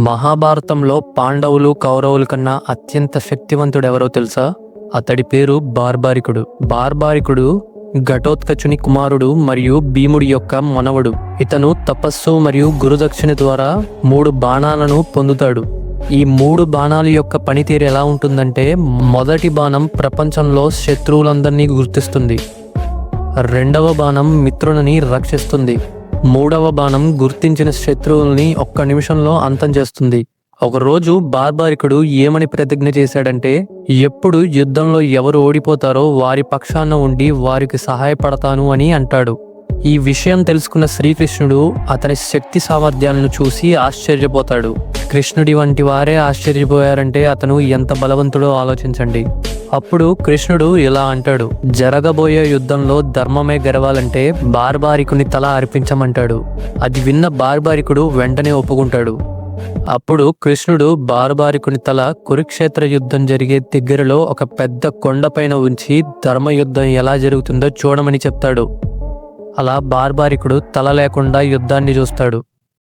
మహాభారతంలో పాండవులు కౌరవుల కన్నా అత్యంత శక్తివంతుడు ఎవరో తెలుసా? అతడి పేరు బార్బారికుడు ఘటోత్కచుని కుమారుడు మరియు భీముడి యొక్క మనవడు. ఇతను తపస్సు మరియు గురుదక్షిణ ద్వారా 3 బాణాలను పొందుతాడు. ఈ 3 బాణాల యొక్క పనితీరు ఎలా ఉంటుందంటే, మొదటి బాణం ప్రపంచంలో శత్రువులందరినీ గుర్తిస్తుంది, రెండవ బాణం మిత్రులని రక్షిస్తుంది, మూడవ బాణం గుర్తించిన శత్రువుల్ని 1 నిమిషంలో అంతం చేస్తుంది. ఒకరోజు బార్బారికుడు ఏమని ప్రతిజ్ఞ చేశాడంటే, ఎప్పుడు యుద్ధంలో ఎవరు ఓడిపోతారో వారి పక్షాన ఉండి వారికి సహాయపడతాను అని అంటాడు. ఈ విషయం తెలుసుకున్న శ్రీకృష్ణుడు అతని శక్తి సామర్థ్యాలను చూసి ఆశ్చర్యపోతాడు. కృష్ణుడి వంటి వారే ఆశ్చర్యపోయారంటే అతను ఎంత బలవంతుడో ఆలోచించండి. అప్పుడు కృష్ణుడు ఇలా అంటాడు, జరగబోయే యుద్ధంలో ధర్మమే గెలవాలంటే బార్బారికుని తల అర్పించమంటాడు. అది విన్న బార్బారికుడు వెంటనే ఒప్పుకుంటాడు. అప్పుడు కృష్ణుడు బార్బారికుని తల కురుక్షేత్ర యుద్ధం జరిగే దగ్గరలో ఒక పెద్ద కొండపైన ఉంచి ధర్మయుద్ధం ఎలా జరుగుతుందో చూడమని చెప్తాడు. అలా బార్బారికుడు తల లేకుండా యుద్ధాన్ని చూస్తాడు.